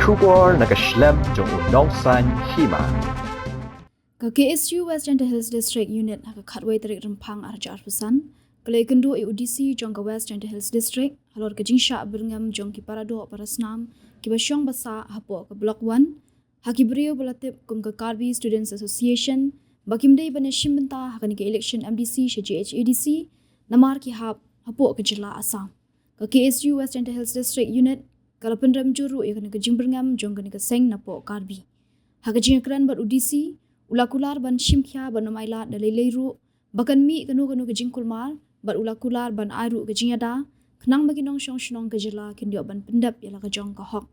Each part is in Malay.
Shubor nakaslem jong unongsan hima. Ka KSU West Gentle Hills District Unit haka khatway tarik rempang arja arpusan. Kalai kendu AUDC jong ka West Gentle Hills District halor ka jingsha berngam jong ki parado parasnam ki basyong basa hapo ka Block 1 haki beriu belatip kum ka Karbi Students Association bakimdei bane shimbenta haka ni ka election MDC she GHADC namar ki hapo ka jila Assam. Ka KSU West Gentle Hills District Unit kalapan rem juru ya kena ka jingberngam jong kena ka seng napo Karbi. Haka jingakran bat UDC ulakular ban shimkhya ban nomaila dalai leiru bakan mi kanu ke jingkulmar bat ulakular ban airu ke jinyada kenang bagi nong shong ke jela kendio ban pendap yala ke jong ka hok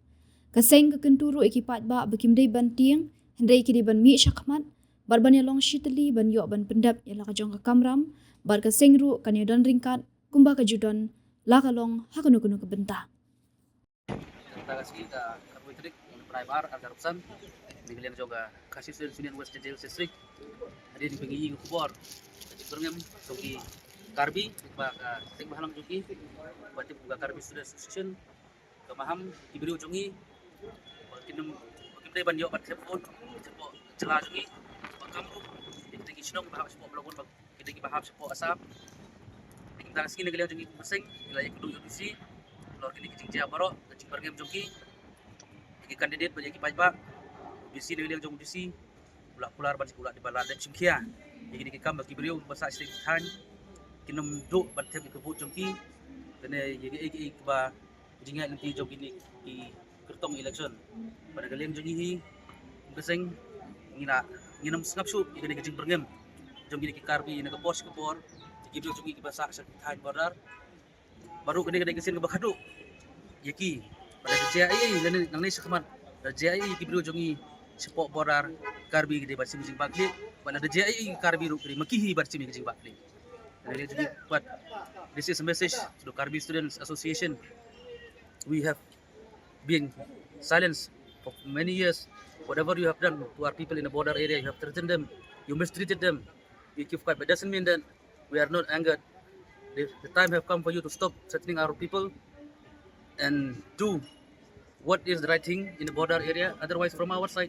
ka seng ke kenturu ekipat ba bakim dei ban tiang hendai ki ban mi shakmat bar ban yalong shitali ban yo ban pendap yala ka jong ka kamram bar ka seng ru kan yodan ringkat kumba ka judon la ka long hakunu ke benta. Terima kasih ke Karbohidrat untuk Praibar Arga Rupsan Bigalian juga kasih Union West Gentle Hills District ada di pengi kubor berngam soki Karbi ba tek bahalang joki buat buka Karbi Student Association kemaham diberi ujongi kinum kimdai ban yo bat telepon sepo celah joki bakam kita gi sinong bahap sepo blogon kita gi bahap sepo asap kita skin negalian joki masing wilayah kudu UDC lor kini kicing jaya baro kicing berngam joki iki kandidat bagi pajak bisi negalian jong UDC ulak pular ban sekolah di balan dan cimkia iki dikam bagi beliau bahasa istihan kinum do ban tep ke vote jongki kene iki ba jingat nanti jong ini di kertong election pada kalian jong hi geseng nginam sengap su iki kicing berngam jong ini Karbi ina ke pos ke por iki jong iki bahasa istihan bodar baru kene kesin ke bakadu yaki pada JAI nang ni sekemat JAI ki bro jongi sepok borar Karbi gede bat sing bakli pada JAI Karbi ru kri makihi bat sing bakli jadi jadi buat this is a message to the Karbi Students Association. We have been silenced for many years. Whatever you have done to our people in the border area, you have threatened them, you mistreated them, you keep quiet, but doesn't mean that we are not angered. The time have come for you to stop threatening our people and do what is the right thing in the border area. Otherwise, from our side,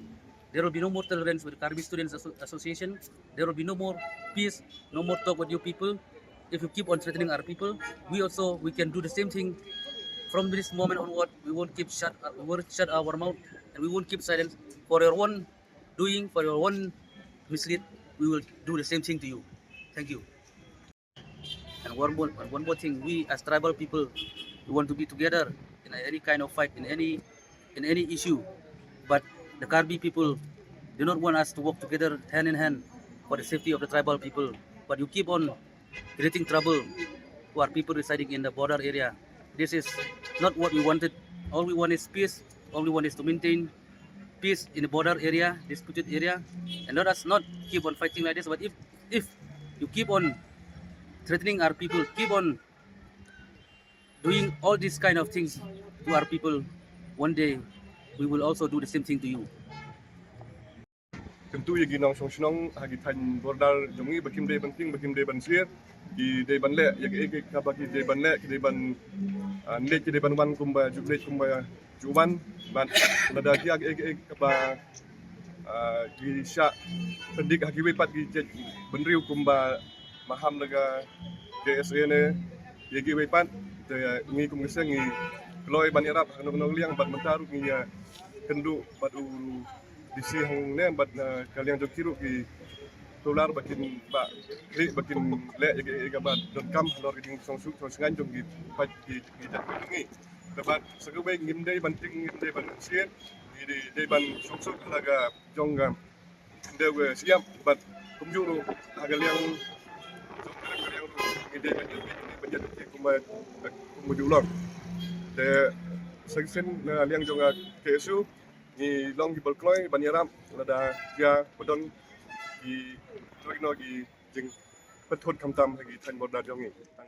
there will be no more tolerance with the Karbi Students Association. There will be no more peace, no more talk with you people. If you keep on threatening our people, we can do the same thing. From this moment onward, we won't shut our mouth and we won't keep silent. For your own doing, for your own mislead, we will do the same thing to you. Thank you. And one more thing, we as tribal people, we want to be together in any kind of fight, in any issue. But the Karbi people do not want us to work together hand in hand for the safety of the tribal people. But you keep on creating trouble to our people residing in the border area. This is not what we wanted. All we want is peace. All we want is to maintain peace in the border area, disputed area, and let us not keep on fighting like this. But if you keep on threatening our people, keep on doing all these kind of things to our people, one day we will also do the same thing to you. Tentu ya ginong song hagi tan bordar jongi bakim de penting bakim de ban sir di de ban le ya ke ka bagi de ban le de ban ne ke de ban wan kumba juble kumba juman ban lada ki ag ka ba di sya pendik hagi wepat gi benriu kumba maham daga DSA ne ya gi wepat de ngi kum ngi loy ban irap no liang bat mentaru ngi kendu bat uru disi hang ne bat kalian jok kiru ki dolar bakin ba kli bakin le ya bat .com lor ki song su song ngan jong ki pat ki ngi dapat segawe ngimdai banting ngimdai ban sien di de ban song su laga jong dewe siap bat kumjuru agal yang ide banjat ki kumujulor de section liang jong KSU ni long di Balkloi Banyaram lada dia bodon di Torino di jing petut kamtam lagi tan borda jongi tang